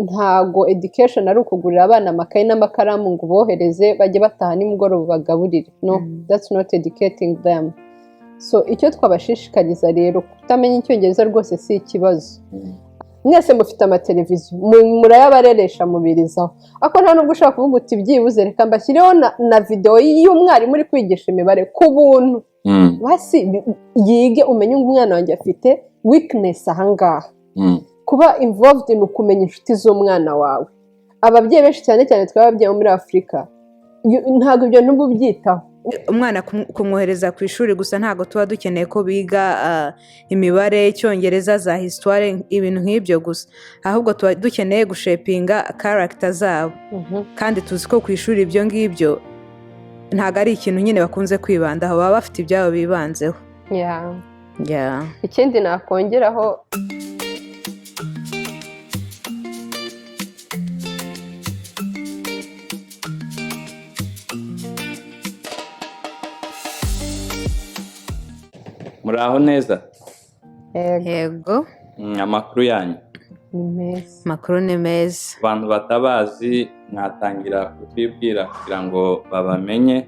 ntago education ari ukugurira abana amakaye n'amakaramu ngo bohereze bajye bataha nimugoroba bagaburire. No, that's not educating them. So icyo twabashishikariza rero kutamenya icyongereza rwose si ikibazo. Mwese mufite amateleviziyo murayabareresha mubirizaho, ako nta nubwo ushaka kuvuga uti byibuze reka mbashyireho na video y'umwarimu uri kwigisha imibare ku buntu, basi yige umenye ngo umwana wanjye afite weakness ahangaha. Kuba involved ni ukumenya inshuti z'umwana wawe. Ababyeyi benshi cyane cyane twababyeyi muri Afurika ntabwo ibyo nubwo byitaho. Umwana kumwohereza ku ishuri gusa ntago tuba dukeneye ko biga imibare, icyongereza, za histoire, ibintu nk'ibyo gusa, ahubwo tuba dukeneye gushapinga character zabo. Kandi tuzi ko ku ishuri ibyo ngibyo ntago ari ikintu nyine bakunze kwibandaho, baba bafite ibyabo bibanzeho. Ikindi nakongeraho, muraho neza? Yego. Amakuru yanyu? Amakuru ni meza. Abantu batabazi mwatangira kutwibwira kugira ngo babamenye,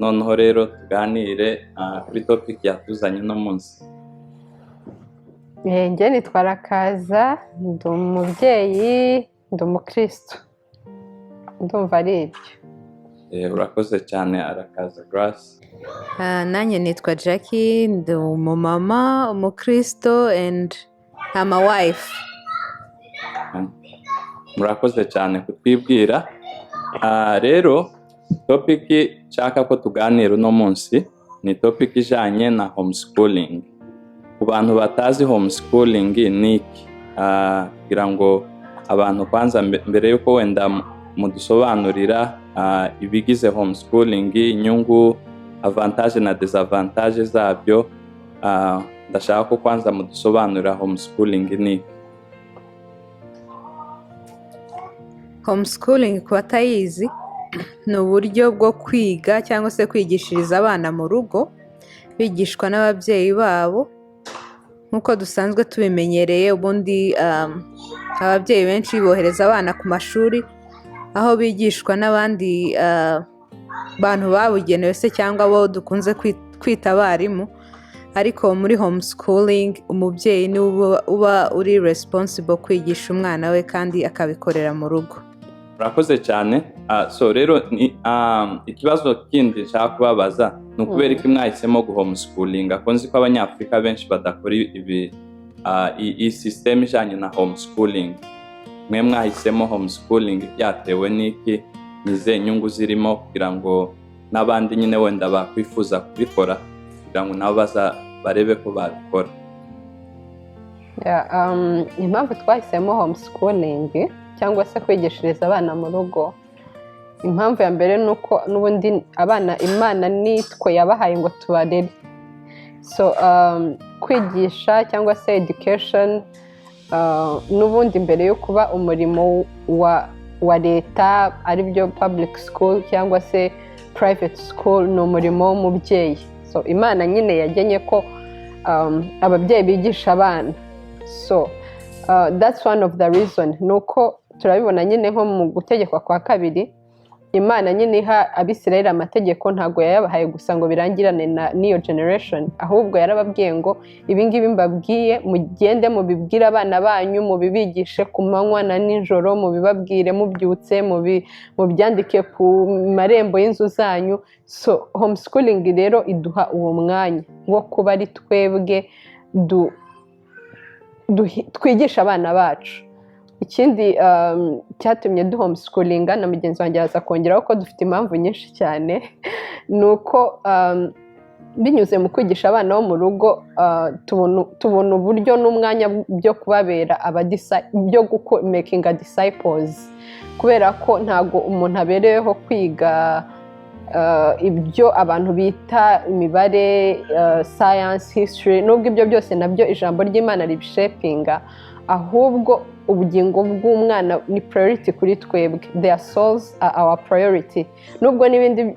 noneho rero tuganire kuri topic yatuzanye no munsi. Njye nitwa Rakaza, ndi umubyeyi, ndi umukristo. Ndumva ari ibyo. Urakoze cyane Arakaza Grace. Nanjye nitwa Jackie, ndi umumama, umukristo, and I'm a wife. Murakoze cyane kutwibwira. Rero topic nshaka ko tuganira uno munsi ni topic ijanye na homeschooling. Ku bantu batazi homeschooling ni iki, kugira ngo abantu kwanza mbere yuko wenda mudusobanurira ibigize homeschooling, inyungu, avantage na disadvantage zabyo, ndashaka ko kwanza mudusobanurira homeschooling ni. Homeschooling ku batayizi ni uburyo bwo kwiga cyangwa se kwigishiriza abana mu rugo bigishwa n'ababyeyi babo nk'uko dusanzwe tubimenyereye. Ubundi ababyeyi benshi bohereza abana ku mashuri aho bigishwa n'abandi bantu babugenewe se cyangwa abo dukunze kwita abarimu, ariko muri homeschooling umubyeyi ni uba uri responsible kwigisha umwana we kandi akabikorera mu rugo. Murakoze cyane. So rero ikibazo kindi nshaka kubabaza ni ukubera ko mwahisemo homeschooling. Akonzi ko abanyafurika benshi badakora iyi system ijanye na homeschooling. Mwe mwahisemo homeschooling byatewe n'iki? Nize inyungu zirimo kugira ngo n'abandi nyine wenda bakwifuza kubikora kugira ngo nabo barebe ko babikora? Impamvu twahisemo homeschooling cyangwa se kwigishiriza abana mu rugo, impamvu ya mbere ni uko n'ubundi abana Imana nitwe yabahaye ngo tubarere. So kwigisha cyangwa se education n'ubundi mbere yo kuba umurimo wa leta ari byo public school cyangwa se private school, ni umurimo w'umubyeyi. So Imana nyine yagenye ko ababyeyi bigisha abana. So that's one of the reason. Nuko turabibona nyine nko mu gutegekwa kwa kabiri, Imana nyine iha Abisirayeli amategeko ntago yayabahaye gusa ngo birangirane n'iyo generation, ahubwo yarababwiye ngo ibingibi mbabwiye mugende mubibwire abana banyu, mubibigishe ku manywa na nijoro, mubibabwire mubyutse, mubyandike ku marembo y'inzu zanyu. So homeschooling rero iduha uwo mwanya wo kuba ari twebwe twigisha abana bacu. Ikindi cyatumye homeschoolinga na mugenzi wanjye aza kongeraho ko dufite impamvu nyinshi cyane, ni uko binyuze mu kwigisha abana bo mu rugo tubona uburyo n'umwanya byo kubabera byo making disciples, kubera ko ntago umuntu abereyeho kwiga ibyo abantu bita imibare, science, history, nubwo ibyo byose nabyo ijambo ry'Imana ribishapinga, ahubwo ubugingo bw'umwana ni priority kuri twebwe. Their souls are our priority. Nubwo n'ibindi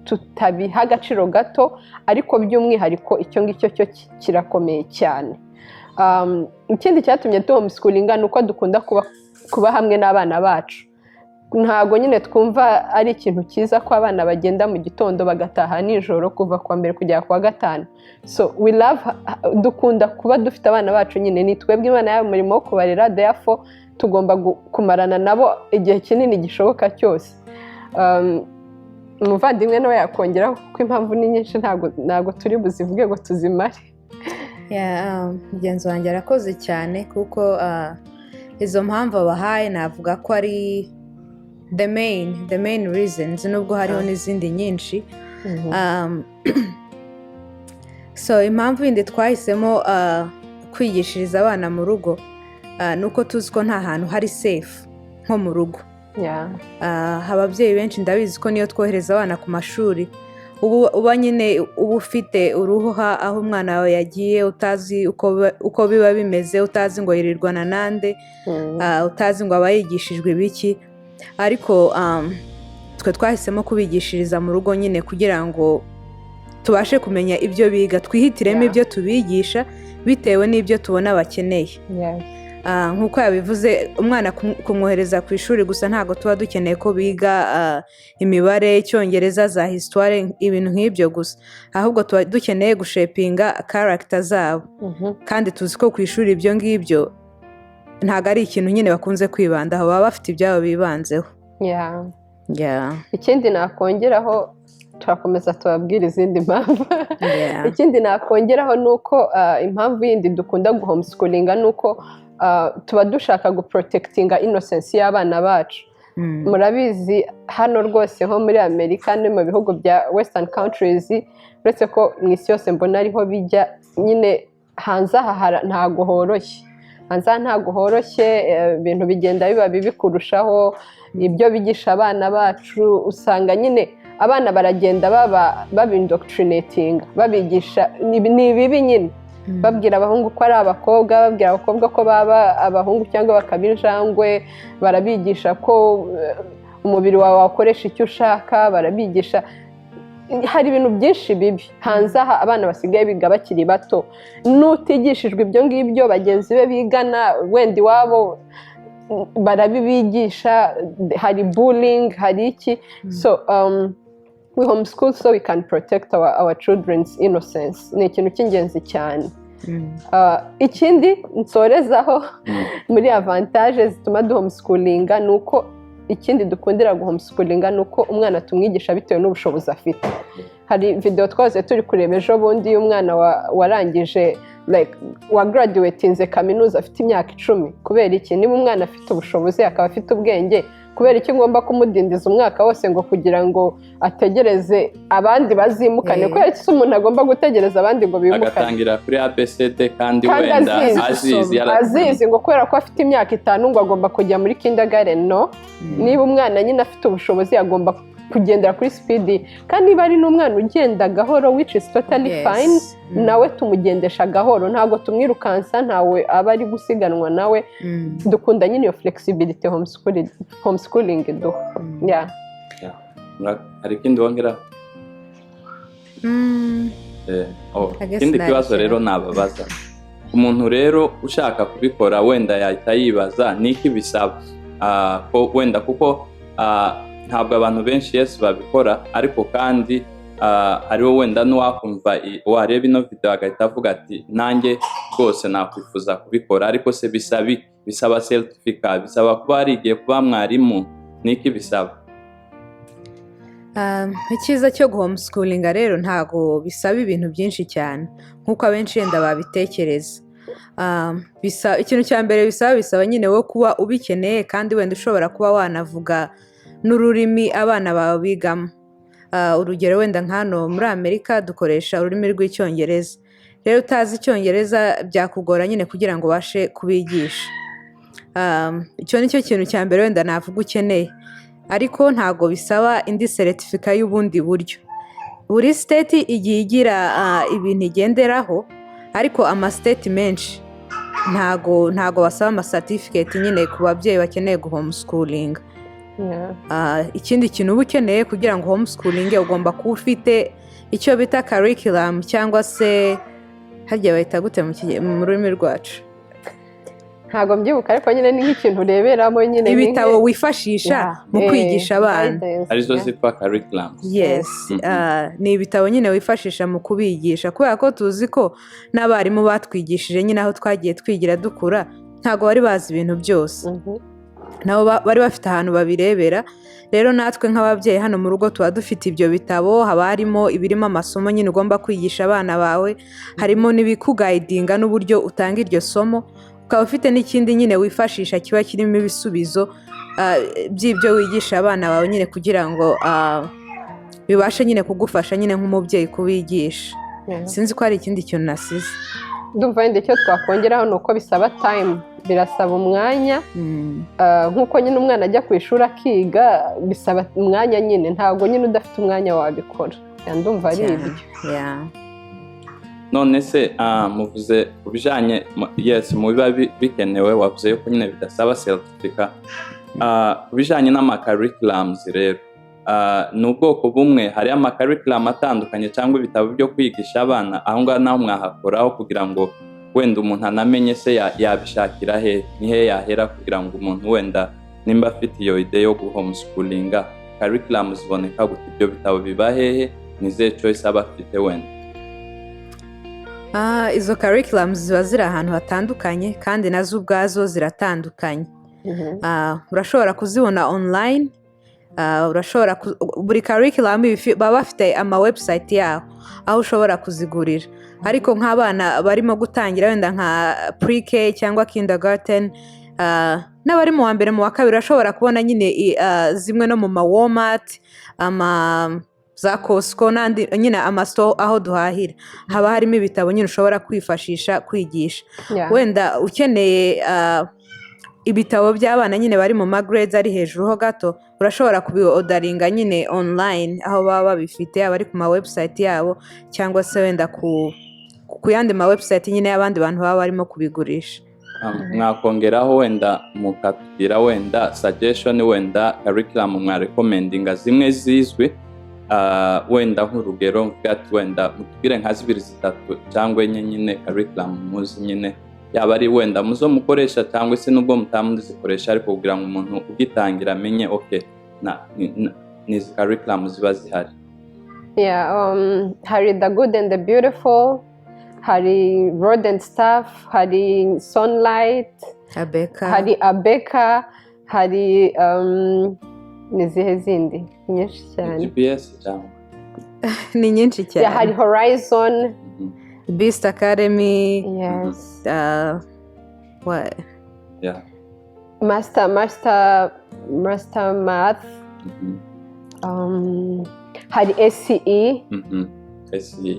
tutabiha agaciro gato, ariko by'umwihariko icyo ngicyo cyo kirakomeye cyane. ikindi cyatumye homeschoolinga ni uko dukunda kuba hamwe n'abana bacu. Ntabwo nyine twumva ari ikintu cyiza ko abana bagenda mu gitondo bagataha nijoro kuva kuwa mbere kugera kuwa gatanu. So we love, dukunda kuba dufite abana bacu nyine, ni twebwe Imana yahaye umurimo wo kubarera, therefore tugomba kumarana nabo igihe kinini gishoboka cyose. Umuvandimwe nawe yakongeraho kuko impamvu ni nyinshi, ntabwo turi buzivuge ngo tuzimare. Mugenzi wanjye arakoze cyane kuko izo mpamvu abahaye navuga ko ari the main reasons, nubwo hariho n'izindi nyinshi. So impamvu yindi twahisemo kwigishiriza abana mu rugo ni uko tuzi ko nta hantu hari safe nko mu rugo. Ababyeyi benshi ndabizi ko niyo twohereza abana ku mashuri uba nyine uba ufite uruhuha aho umwana wawe yagiye, utazi uko biba bimeze, utazi ngo yirirwana nande, utazi ngo aba yigishijwe ibiki. Ariko twe twahisemo kubigishiriza mu rugo nyine kugira ngo tubashe kumenya ibyo biga, twihitiremo ibyo tubigisha bitewe n'ibyo tubona bakeneye. Nk'uko yabivuze, umwana kumwohereza ku ishuri gusa ntabwo tuba dukeneye ko biga imibare, icyongereza, za histoire, ibintu nk'ibyo gusa, ahubwo tuba dukeneye gushepinga character zabo. Kandi tuzi ko ku ishuri ibyo ngibyo ntabwo ari ikintu nyine bakunze kwibandaho, baba bafite ibyabo bibanzeho. Ikindi nakongeraho, turakomeza tubabwira izindi mpamvu. Ikindi nakongeraho ni uko impamvu yindi dukunda guhomeschoolinga ni uko tuba dushaka guprotectinga innocence y'abana bacu. Murabizi hano rwose nko muri Amerika no mu bihugu bya western countries, uretse ko mu isi yose mbona ariho bijya, nyine hanze aha ntago horoshye. Ntago horoshye, ibintu bigenda biba bibi kurushaho. Ibyo bigisha abana bacu usanga nyine abana baragenda babindoctrinatinga, babigisha ni bibi nyine. Babwira abahungu ko ari abakobwa, babwira abakobwa ko baba abahungu cyangwa bakaba injangwe, barabigisha ko umubiri wawe wakoresha icyo ushaka, barabigisha. Hari ibintu byinshi bibi hanze aha abana basigaye biga bakiri bato. N'utigishijwe ibyo ngibyo bagenzi be bigana wenda iwabo barabibigisha, hari bullying, hari iki. So we homeschool so we can protect our children's innocence. Ni ikintu cy'ingenzi cyane. Ikindi nsorezaho muri avantage zituma duhomeschoolinga ni uko, ikindi dukundira guhomeschoolinga ni uko umwana tumwigisha bitewe n'ubushobozi afite. Hari video twaze turi kureba ejo bundi y'umwana warangije wa graduatinze kaminuza afite imyaka 10. Kubera iki? Niba umwana afite ubushobozi akaba afite ubwenge, kubera iki ngomba kumudindiza umwaka wose ngo kugira ngo ategereze abandi bazimukane? Kubera iki umuntu agomba gutegereza abandi ngo bimukane? Agatangira kuri ABCD kandi wenda azizi ngo kubera ko afite imyaka 5 ngo agomba kujya muri kindergarten. No, niba umwana nyine afite ubushobozi agomba kugendera kuri speed. Kandi niba ari n'umwana ugenda gahoro, which is totally fine, nawe tumugendesha gahoro, ntabwo tumwirukansa, ntawe aba ari gusiganwa nawe. Dukunda nyine iyo flexibility homeschooling duha. Hari ikindi wongera? Ikindi kibazo rero nababaza, umuntu rero ushaka kubikora wenda yahita yibaza niki bisaba, wenda kuko ntabwo abantu benshi Yesu babikora, ariko kandi hariho wenda n'uwakumva wareba ino video agahita avuga ati nanjye rwose nakwifuza kubikora, ariko se bisaba certificate, bisaba kuba harigiye kuba mwarimu, niki bisaba? Icyiza cyo guhomeschoolinga rero ntago bisaba ibintu byinshi cyane nk'uko abenshi yenda babitekereza. Ikintu cya mbere bisaba nyine wo kuba ubikeneye, kandi wenda ushobora kuba wanavuga n'ururimi abana bawe bigamo. Urugero wenda nk'hano muri Amerika dukoresha ururimi rw'icyongereza. Rero utazi icyongereza byakugora nyine kugira ngo ubashe kubigisha. Icyo ni cyo kintu cya mbere wenda navuga ukeneye, ariko ntago bisaba indi certificate y'ubundi buryo. Buri state igiye igira ibintu igenderaho, ariko amastate menshi ntago basaba amacertificate nyine ku babyeyi bakeneye guhomeschoolinga. Ikindi kintu uba ukeneye kugira ngo homeschooling ugomba kuba ufite icyo bita curriculum, cyangwa se harya bahita gute mu rurimi rwacu? ntabwo mbyibuka ariko nyine ni nk'ikintu ureberamo nyine ibitabo wifashisha mu kwigisha abana arizo zitwa curriculum. Yes, ni ibitabo nyine wifashisha mu kubigisha kubera ko tuzi ko n'abarimu batwigishije nyine aho twagiye twigira dukura ntabwo bari bazi ibintu byose, nabo bari bafite ahantu babirebera. Rero natwe nk'ababyeyi hano mu rugo tuba dufite ibyo bitabo, haba harimo ibirimo amasomo nyine ugomba kwigisha abana bawe, harimo n'ibikugayidinga n'uburyo utanga iryo somo, ukaba ufite n'ikindi nyine wifashisha kiba kirimo ibisubizo by'ibyo wigisha abana bawe nyine kugira ngo bibashe nyine kugufasha nyine nk'umubyeyi kubigisha. Sinzi ko hari ikindi kintu nasize. Ndumva wenda icyo twakongeraho ni uko bisaba time, birasaba umwanya, nk'uko nyine umwana ajya ku ishuri akiga bisaba umwanya nyine, ntabwo nyine udafite umwanya wabikora. Ndumva ari ibyo. None se muvuze ku bijyanye mu biba bikenewe, wavuze yuko nyine bidasaba certificate. Ku bijyanye n'amakarikiramuzi rero ni ubwoko bumwe, hari amakarikiramu atandukanye cyangwa ibitabo byo kwigisha abana, aho ngaho naho mwahakoraho kugira ngo wenda umuntu anamenye se yabishakira he, ni he yahera kugira ngo umuntu wenda nimba afite iyo ide yo guhomeschoolinga, karikiramu ziboneka gute, ibyo bitabo biba hehe, ni izihe choice aba afite wenda? Izo curriculums ziba ziri ahantu hatandukanye kandi nazo ubwazo ziratandukanye. Urashobora kuzibona online, urashobora buri curriculum baba bafite ama website yaho aho ushobora kuzigurira, ariko nk'abana barimo gutangira wenda nka pre-K cyangwa kindergarten, n'abari mu wa mbere mu wa kabiri urashobora kubona nyine zimwe no mu ma Walmart, za Costco n'andi nyine amasto aho duhahira, haba harimo ibitabo nyine ushobora kwifashisha kwigisha. Wenda ukeneye ibitabo by'abana nyine bari mu grades ari hejuru ho gato, urashobora kubiodaringa nyine online aho baba babifite, abari ku ma website yabo cyangwa se wenda ku yandi ma website nyine y'abandi bantu baba barimo kubigurisha. Mwakongeraho wenda mukatubwira wenda suggestion, wenda curriculum mwarecommendinga zimwe zizwe, wenda nk'urugero mvuga ati wenda mutubwire nka 2-3 cyangwa enye nyine curriculum muzi nyine, yaba ari wenda muzo mukoresha cyangwa se nubwo mutamuzikoresha, ariko kugira ngo umuntu ugitangira amenye okay ni curriculum ziba zihari. Hari The Good and the Beautiful, hari Road and Stuff, hari Sunlight, hari Abeka, hari nizihe zindi nyinshi cyane, GPS cyangwa ni nyinshi cyane. Hari Horizon, Beast Academy, yes, what? Master Math, hari SCE.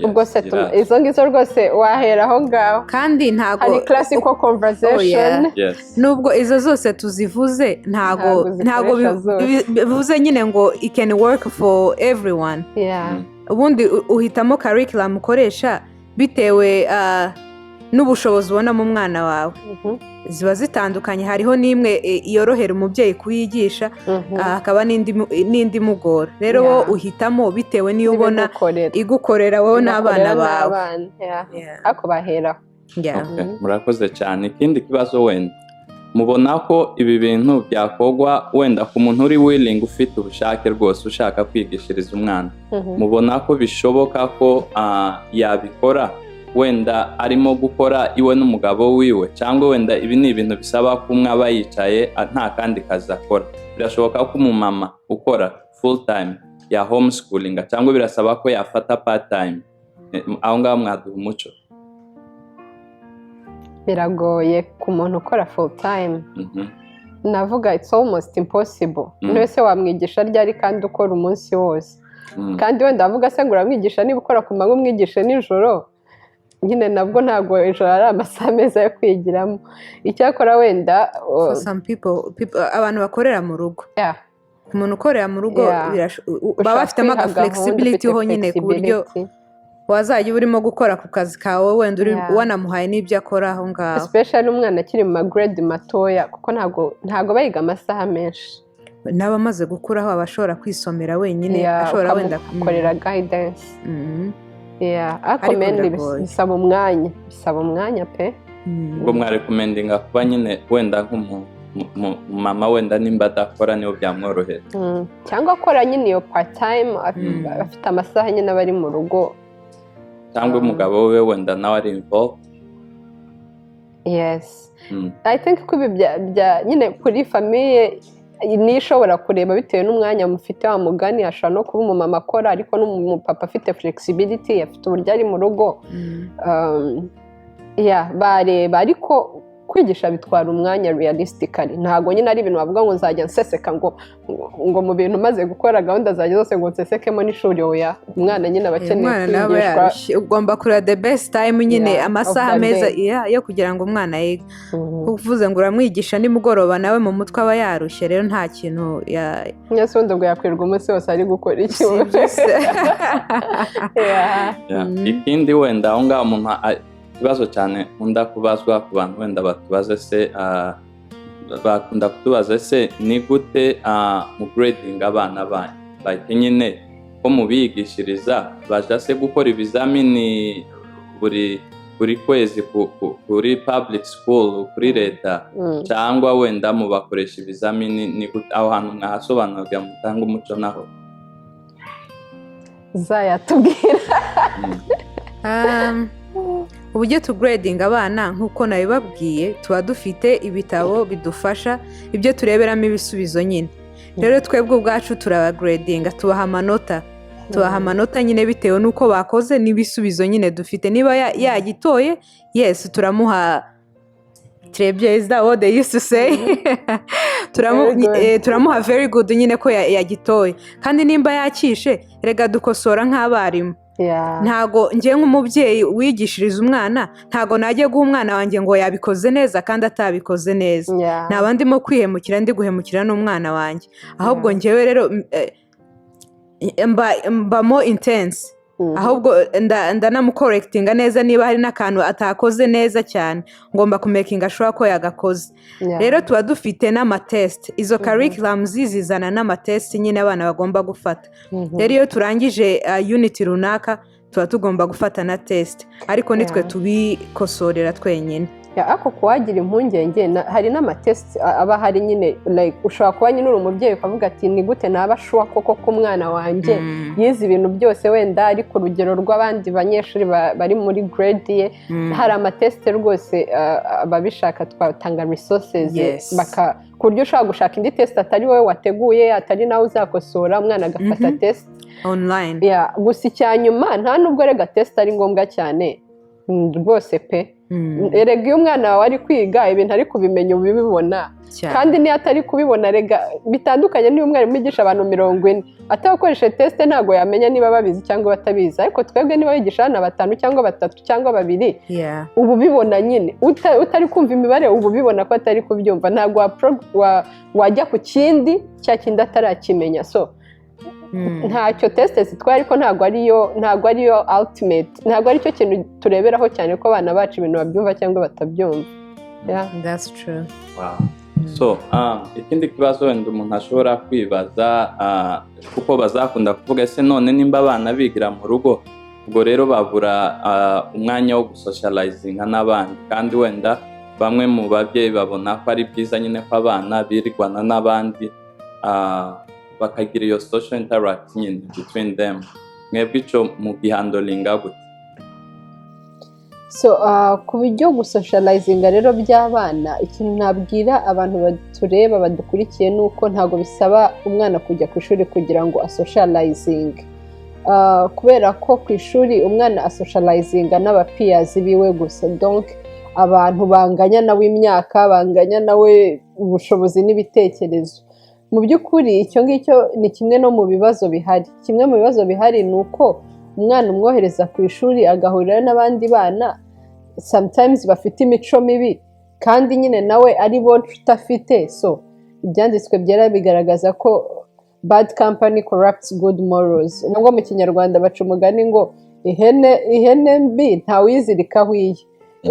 Ubwo se izo ngizo rwose wahera aho ngaho, kandi ntago hari Classical Conversation. Nubwo izo zose tuzivuze ntago bivuze nyine ngo it can work for everyone. Ubundi uhitamo curriculum ukoresha bitewe n'ubushobozi ubona mu mwana wawe. Ziba zitandukanye, hariho n'imwe yorohera umubyeyi kuyigisha, hakaba n'indi mugora. Rero wowe uhitamo bitewe n'iyo ubona igukorera wowe n'abana bawe. Ako baheraho. Murakoze cyane. Ikindi kibazo wenda mubona ko ibi bintu byakogwa wenda ku muntu uri willing, ufite ubushake rwose, ushaka kwigishiriza umwana, mubona ko bishoboka ko yabikora wenda arimo gukora iwe n'umugabo wiwe, cyangwa wenda ibi ni ibintu bisaba ko umwe aba yicaye nta kandi kazi akora? Birashoboka ko umumama ukora full time ya homeschooling, cyangwa birasaba ko yafata part time? Aho ngaho mwaduha umuco. Biragoye ku muntu ukora full time. Navuga it's almost impossible. Wese wamwigisha ryari kandi ukora umunsi wose? Kandi wenda avuga se ngo uramwigisha niba ukora ku manywa umwigishe nijoro, nyine nabwo ntabwo ijoro ari amasaha meza yo kwigiramo. Icyakora wenda some people abantu bakorera mu rugo, umuntu ukorera mu rugo baba bafitemo aga flexibility ho nyine ku buryo wazajya urimo gukora ku kazi kawe wenda uri wanamuhaye n'ibyo akora aho ngaho, especially umwana akiri mu grade matoya, kuko ntabwo bayiga amasaha menshi. N'abamaze gukuraho abashobora kwisomera wenyine, ashobora wenda gukorera guidance. ariko Ariko mainly biragoye. bisaba umwanya pe. ubwo mwarekomendinga kuba nyine wenda nk'umumama wenda nimba adakora niyo byamworohera cyangwa akora nyine iyo part time afite amasaha nyine aba ari mu rugo, cyangwa umugabo we wenda nawe ari involved. yes. I think ko ibi nyine kuri famiye ni ishobora kureba bitewe n'umwanya mufite wa mugani, ashobora no kuba umumama akora ariko n'umupapa afite flexibility, afite uburyo ari mu rugo, bareba. Ariko kwigisha bitwara umwanya realistically, ntabwo nyine ari ibintu bavuga ngo nzajya nseseka ngo mu bintu maze gukora gahunda zanjye zose ngo nsesekemo n'ishuri. Oya, umwana nyine aba akeneye kwigishwa, ugomba kureba the best time nyine, amasaha meza yo kugira ngo umwana yige. Uvuze ngo uramwigisha nimugoroba nawe mu mutwe aba yarushye, rero nta kintu nyase ubundi ngo yakwirwa umunsi wose ari gukora iki. Ikindi wenda aho ngaho umuntu ikibazo cyane nkunda kubazwa ku bantu wenda batubaze se bakunda kutubaza se ni gute mu grading abana banyu, bahita nyine ko mubigishiriza baja se gukora ibizamini buri kwezi kuri public school kuri leta, cyangwa wenda mubakoresha ibizamini? Ni gute aho hantu mwahasobanurira mutanga umuco naho zayatubwira. Uburyo tugrading abana nk'uko nabibabwiye, tuba dufite ibitabo bidufasha ibyo tureberamo ibisubizo nyine. Rero twebwe ubwacu turabagradinga, tubaha amanota nyine bitewe n'uko bakoze n'ibisubizo nyine dufite. Niba yagitoye, yes, turamuha très bien, is that what they used to say? Turamuha very good nyine ko yagitoye. Kandi nimba yakishe, rega dukosora nk'abarimu. Ntago ngiye nk'umubyeyi wigishiriza umwana, ntago najya guha umwana wanjye ngo yabikoze neza kandi atabikoze neza. Naba ndimo kwihemukira, ndi guhemukira n'umwana wanjye. Ahubwo ngewe rero mbamo intense, ahubwo ndanamukorekitinga neza. Niba hari n'akantu atakoze neza cyane, ngomba kumekinga sure ko yagakoze. Rero tuba dufite n'amatesite, izo curriculum zizana n'amatesite nyine abana bagomba gufata. Rero iyo turangije unit runaka tuba tugomba gufata na test, ariko nitwe tubikosorera twenyine. Ako kuwagira impungenge, hari n'amatesite aba hari nyine, like ushobora kuba nyine uri umubyeyi ukavuga ati ni gute naba sure koko ko umwana wanjye yize ibintu byose wenda ari ku rugero rw'abandi banyeshuri bari muri grade ye. Hari amatesite rwose ababishaka twatanga resources, ku buryo ushobora gushaka indi test atari wowe wateguye, atari nawe uzakosora, umwana agafata test online. Gusa icyanyuma nta nubwo rega test ari ngombwa cyane rwose pe. Erega iyo umwana wawe ari kwiga ibintu ari kubimenya ubibibona, kandi niyo atari kubibona rega bitandukanye niyo umwarimu yigisha abantu 40 atabakoresha teste ntabwo yamenya niba babizi cyangwa batabizi. Ariko twebwe niba yigisha abana 5 cyangwa 3 cyangwa 2 ubu bibona nyine, utari kumva imibare ubu bibona ko atari kubyumva. Ntabwo wajya ku kindi cya kindi atarakimenya. So ntacyo teste zitwaye, ariko ntabwo ariyo ultimate, ntabwo aricyo kintu tureberaho cyane ko abana bacu ibintu babyumva cyangwa batabyumva. That's true. So ikindi kibazo wenda umuntu ashobora kwibaza, kuko bazakunda kuvuga ese none nimba abana bigira mu rugo, ubwo rero babura umwanya wo gusocializinga n'abandi, kandi wenda bamwe mu babyeyi babona ko ari byiza nyine ko abana birigwana n'abandi bakagira iyo social interact nyine between them. Mwebwe icyo mugihandolinga gute? So ku buryo gusocializinga rero by'abana, ikintu nabwira abantu batureba badukurikiye ni uko ntabwo bisaba umwana kujya ku ishuri kugira ngo asocializinge, kubera ko ku ishuri umwana asocializinga n'abapiyazi biwe gusa. Donc abantu banganya nawe imyaka, banganya nawe ubushobozi n'ibitekerezo. Mu by'ukuri icyo ngicyo ni kimwe no mu bibazo bihari. Kimwe mu bibazo bihari ni uko umwana umwohereza ku ishuri agahurira n'abandi bana sometimes bafite imico mibi, kandi nyine nawe ari bo tutafite. So ibyanditswe byera bigaragaza ko bad company corrupts good morals. Ngo mu Kinyarwanda baca umugani ngo ihene mbi ntawizirikaho iye.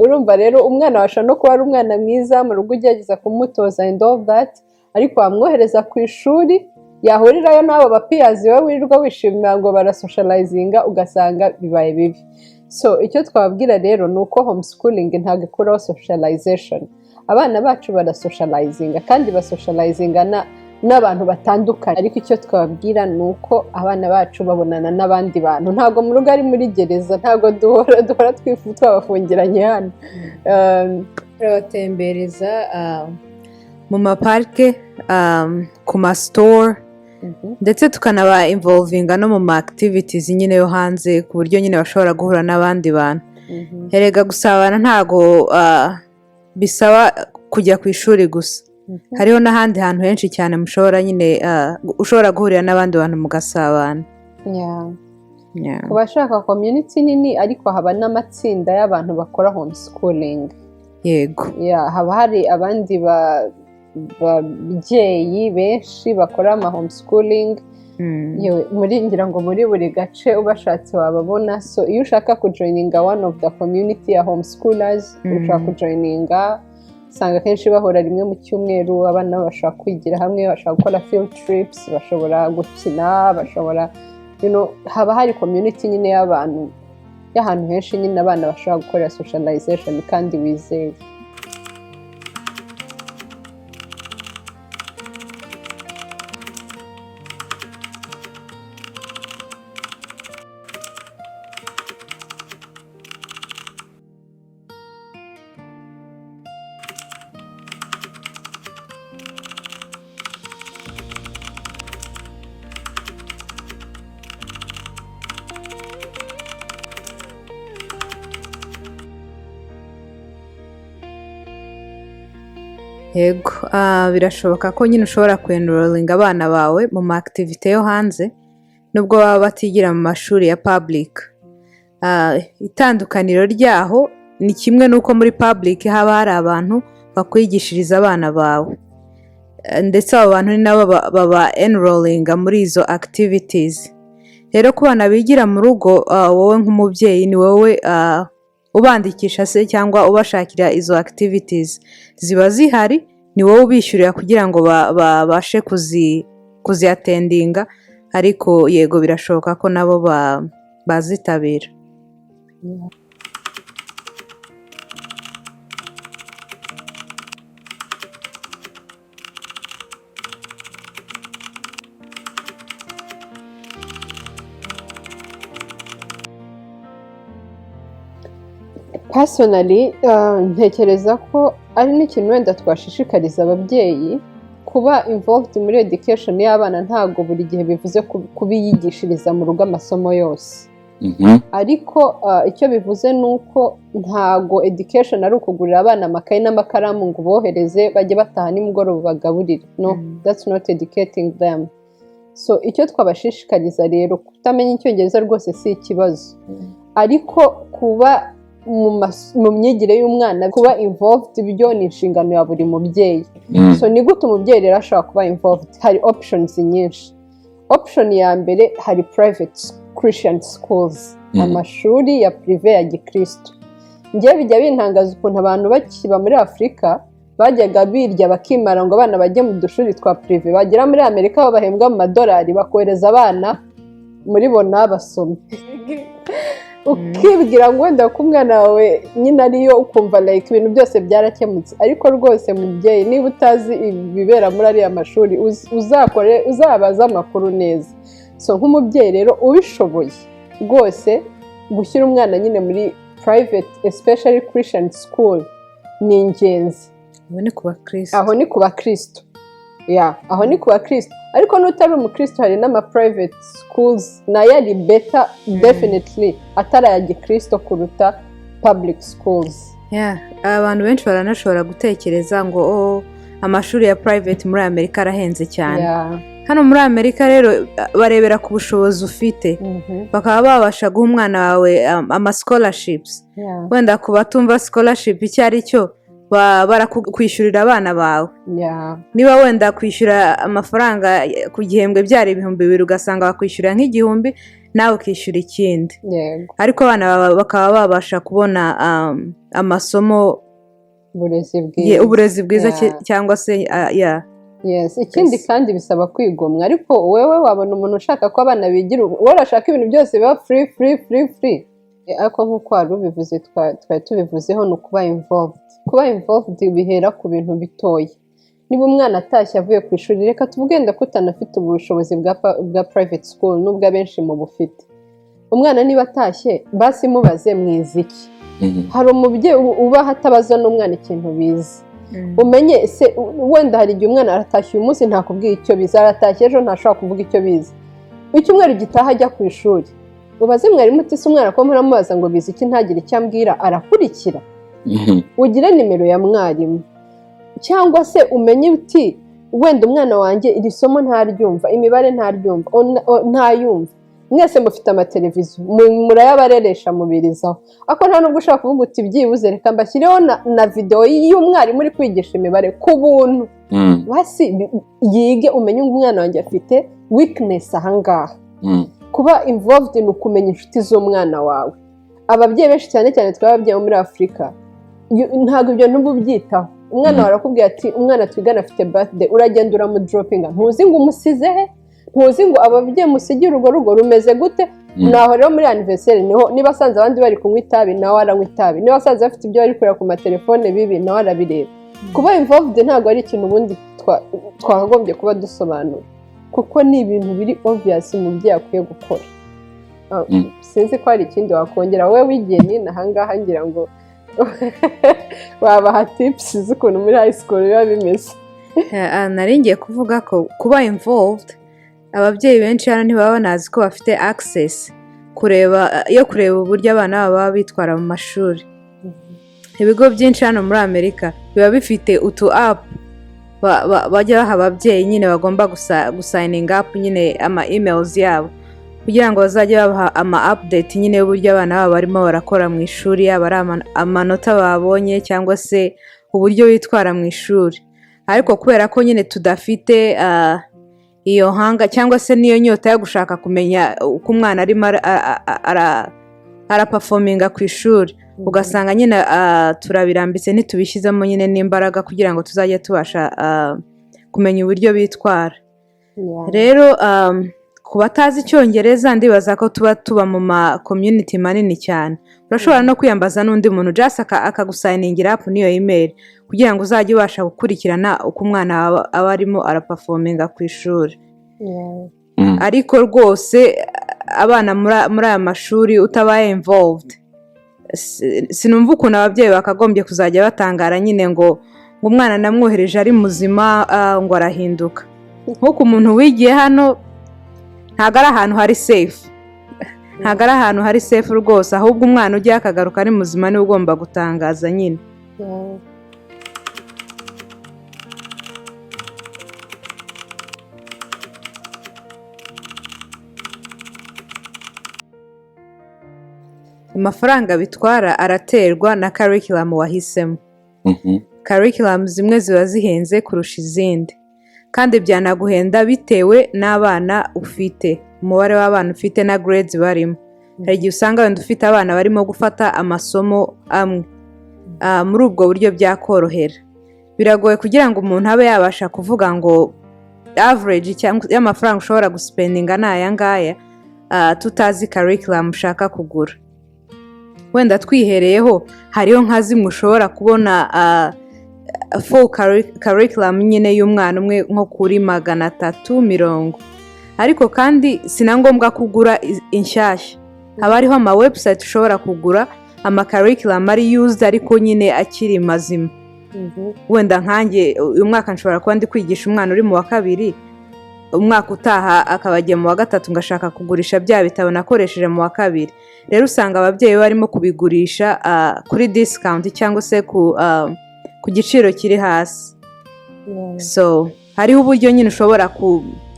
Urumva rero umwana washa no kuba ari umwana mwiza mu rugo ugerageza kumutoza and all that, ariko wamwohereza ku ishuri yahurirayo n'abo bapiyazi we wirirwa wishimira ngo barasocializinga ugasanga bibaye bibi. So icyo twababwira rero ni uko homeschooling ntabwo ikuraho socialization. Abana bacu barasocializinga kandi basocializinga n'abantu batandukanye, ariko icyo twababwira ni uko abana bacu babonana n'abandi bantu. Ntabwo mu rugo ari muri gereza, ntabwo duhora twabafungiranye hano. turabatembereza mu maparike, ku masitore, ndetse tukanaba involvinga no mu ma activities nyine yo hanze, ku buryo nyine bashobora guhura n'abandi bantu. Erega gusabana ntago bisaba kujya ku ishuri gusa, hariho n'ahandi hantu henshi cyane mushobora nyine ushobora guhurira n'abandi bantu mugasabana. Ku bashaka community nini ariko haba n'amatsinda y'abantu bakora homeschooling. Yego, haba hari abandi babyeyi benshi bakora ama homeschooling, ngira ngo muri buri gace ubashatse wababona. So iyo ushaka kujoininga one of the community ya homeschoolers, ushaka kujoininga, usanga kenshi bahora rimwe mu cyumweru, abana bashaka kwigira hamwe, bashaka gukora field trips, bashobora gukina, bashobora haba hari community nyine y'ahantu henshi nyine abana bashobora gukorera socialization kandi wizewe. Yego, birashoboka ko nyine ushobora kwenrolinga abana bawe mu ma activity yo hanze nubwo baba batigira mu mashuri ya public. Itandukaniro ryaho ni kimwe n'uko muri public haba hari abantu bakwigishiriza abana bawe, ndetse abo bantu ni nabo baba enrollinga muri izo activities. Rero ku bana bigira mu rugo, wowe nk'umubyeyi ni wowe ubandikisha se cyangwa ubashakira izo activities ziba zihari, ni wowe ubishyurira kugira ngo babashe kuziatendinga. Ariko yego, birashoboka ko nabo bazitabira. Personally, ntekereza ko ari n'ikintu wenda twashishikariza ababyeyi kuba involved muri education y'abana. Ntabwo buri gihe bivuze kubiyigishiriza mu rugo amasomo yose, ariko icyo bivuze ni uko ntabwo education ari ukugurira abana amakayi n'amakaramu ngo bohereze bajye bataha nimugoroba bagaburire. No, that's not educating them. So icyo twabashishikariza rero, kutamenya icyongereza rwose si ikibazo, ariko kuba mu myigire y'umwana, kuba involved, ibyo ni inshingano ya buri mubyeyi. So ni gute umubyeyi rero ashobora kuba involved? Hari options nyinshi. Option ya mbere, hari private Christian schools, amashuri ya prive ya gikristo. Njye bijya bintangaza ukuntu abantu bakiba muri Afurika bajyaga birya bakimara ngo abana bajye mu dushuri twa prive, bagera muri Amerika babahembwa mu madolari, bakohereza abana muri bona basome. Ukibwira ngo wenda ko umwana wawe nyine ariyo, ukumva like ibintu byose byarakemutse. Ariko rwose mubyeyi, niba utazi ibibera muri ariya mashuri, uzabaza amakuru neza. So nk'umubyeyi rero ubishoboye rwose, gushyira umwana nyine muri private especially Christian school ni ingenzi. Aho ni ku bakristo. Aho ni ku bakristo. Ariko n'utari umukristo, hari n'ama private schools nayo ari better definitely atari aya gikristo kuruta public schools. Abantu benshi baranashobora gutekereza ngo amashuri ya private muri Amerika arahenze cyane. Hano muri Amerika rero barebera ku bushobozi ufite, bakaba babasha guha umwana wawe ama scholarships. Wenda ku batumva scholarship icyo ari cyo, barakwishyurira abana bawe. Niba wenda kwishyura amafaranga ku gihembwe byari 2,000, ugasanga bakwishyurira nk'igihumbi, nawe ukishyura ikindi. Ariko abana bakaba babasha kubona amasomo, uburezi bwiza cyangwa se Yes, ikindi kandi bisaba kwigomwa ariko wewe wabona umuntu ushaka ko abana bigira wowe urashaka ibintu byose biba free ariko nk'uko wari ubivuze twari tubivuzeho ni ukuba involved bihera ku bintu bitoya. Niba umwana atashye avuye ku ishuri reka tuvugenda ko utanafite ubushobozi bwa private school nubwo abenshi mu bufite. Umwana niba atashye basi mubaze mwiziki. Hari umubyeyi uba hatabaza n'umwana ikintu bize. Umenye se wenda hari igihe umwana aratashye uyu munsi ntakubwiye icyo bize, aratashye ejo ntashobora kuvuga icyo bize. Icyumweru gitaha ajya ku ishuri ubaze mwarimu uti se umwana ko muramubaza ngo bize iki ntagire icyo ambwira arakurikira. Ugire nimero ya mwarimu cyangwa se umenye uti wenda umwana wanjye iri somo ntaryumva, imibare ntaryumva, ntayumva. Mwese mufite amateleviziyo murayabareresha mubirizaho ako nta nubwo ushaka kuvuga uti byibuze reka mbashyireho na video y'umwarimu uri kwigisha imibare ku buntu basi yige umenye umwana wanjye afite weakness ahangaha. Kuba involved ni ukumenya inshuti z'umwana wawe. Ababyeyi benshi cyane cyane twababyeyi muri Afurika ntabwo ibyo ntububyitaho. Umwana wawe arakubwira ati umwana twigana afite birthday uragenda uramudropinga ntuzi ngo umusize he, ntuzi ngo ababyeyi musigira urwo rugo rumeze gute. Naho rero muri anniversaire niba asanze abandi bari kunywa itabi nawe aranywa itabi, niba asanze bafite ibyo bari kureba ku matelefone bibi nawe arabireba. Kuba involved ntabwo ari ikintu ubundi twakagombye kuba dusobanura kuko ni ibintu biri obvious umubyeyi akwiye gukora. Sinzi ko hari ikindi wakongera wowe wigiye nina ahangaha ngira ngo wabaha tips z'ukuntu muri high school biba bimeze. Nari ngiye kuvuga ko kuba involved ababyeyi benshi hano ntibaba banazi ko bafite access kureba uburyo abana baba bitwara mu mashuri. Ibigo byinshi hano muri Amerika biba bifite utu app bajya baha ababyeyi nyine bagomba gusigning up nyine ama emails yabo kugira ngo bazajye babaha ama update nyine y'uburyo abana babo barimo barakora mu ishuri, yaba ari amanota babonye cyangwa se uburyo bitwara mu ishuri. Ariko kubera ko nyine tudafite iyo hanga cyangwa se niyo nyota yo gushaka kumenya uko umwana arimo araperforminga ku ishuri, ugasanga nyine turabirambitse ntitubishyizemo nyine n'imbaraga kugira ngo tuzajye tubasha kumenya uburyo bitwara. Rero ku batazi icyongereza ndibaza ko tuba mu ma community manini cyane. Urashobora no kwiyambaza n'undi muntu just akagusigningira up niyo email kugira ngo uzajye ubasha gukurikirana uko umwana aba arimo araperforminga ku ishuri. Ariko rwose abana muri aya mashuri utabaye involved sinumva ukuntu ababyeyi bakagombye kuzajya batangara nyine ngo umwana namwohereje ari muzima ngo arahinduka. Nk'uko umuntu wigiye hano ntabwo ari ahantu hari safe, ntabwo ari ahantu hari safe rwose, ahubwo umwana ugiye akagaruka ari muzima niwe ugomba gutangaza nyine. Amafaranga bitwara araterwa na curriculum wahisemo. Curriculum zimwe ziba zihenze kurusha izindi kandi byanaguhenda bitewe n'abana ufite, umubare w'abana ufite na grades barimo. Hari igihe usanga wenda ufite abana barimo gufata amasomo amwe, muri ubwo buryo byakorohera. Biragoye kugira ngo umuntu abe yabasha kuvuga ngo average y'amafaranga ushobora guspendinga ni aya ngaya tutazi curriculum ushaka kugura. Wenda twihereyeho hariho nka zimwe ushobora kubona full curriculum nyine y'umwana umwe nko kuri 350. Ariko kandi sina ngombwa kugura inshyashya, haba hariho ama website ushobora kugura ama curriculum ari used ariko nyine akiri mazima. Wenda nkanjye uyu mwaka nshobora kuba ndi kwigisha umwana uri mu wa kabiri, umwaka utaha akaba agiye mu wa gatatu ngashaka kugurisha bya bitabo nakoresheje mu wa kabiri. Rero usanga ababyeyi barimo kubigurisha kuri discount cyangwa se ku giciro kiri hasi. So hariho uburyo nyine ushobora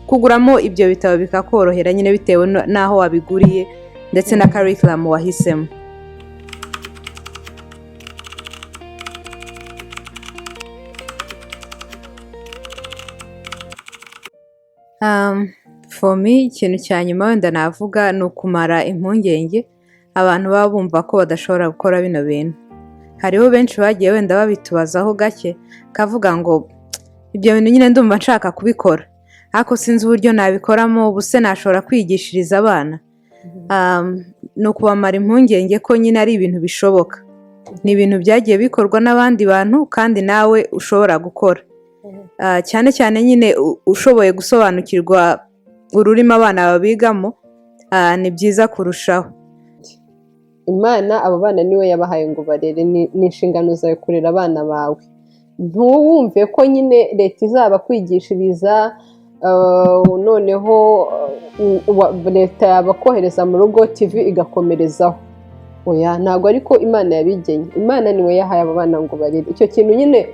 kuguramo ibyo bitabo bikakorohera nyine bitewe n'aho wabiguriye ndetse na curriculum wahisemo. For me ikintu cya nyuma wenda navuga ni ukumara impungenge abantu baba bumva ko badashobora gukora bino bintu. Hariho benshi bagiye wenda babitubazaho gake kavuga ngo ibyo bintu nyine ndumva nshaka kubikora ariko sinzi uburyo nabikoramo. Ubu se nashobora kwigishiriza abana? Ni ukubamara impungenge ko nyine ari ibintu bishoboka, ni ibintu byagiye bikorwa n'abandi bantu kandi nawe ushobora gukora, cyane cyane nyine ushoboye gusobanukirwa ururimi abana babigamo, ni byiza kurushaho. Imana abo bana niwe yabahaye ngo barere, ni inshingano zawe kurera abana bawe. Ntuwumve ko nyine leta izaba kwigishiriza noneho leta yabakohereza mu rugo TV igakomerezaho. Oya, ntabwo ariko Imana yabigenye. Imana niwe yahaye abo bana ngo barere. Icyo kintu nyine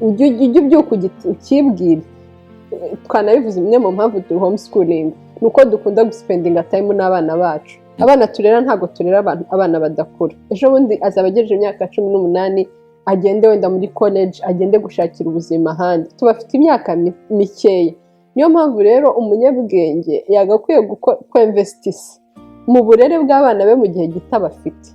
ujye ubyuka ukibwira. Twanabivuze, imwe mu mpamvu du homeschooling ni uko dukunda gusipendinga time n'abana bacu. Abana turera ntabwo turera abana badakura. Ejo bundi azaba agejeje imyaka 18, agende wenda muri college, agende gushakira ubuzima ahandi. Tubafite imyaka mikeya. Niyo mpamvu rero umunyabwenge yagakwiye kwinvestisa mu burere bw'abana be mu gihe gito bafite.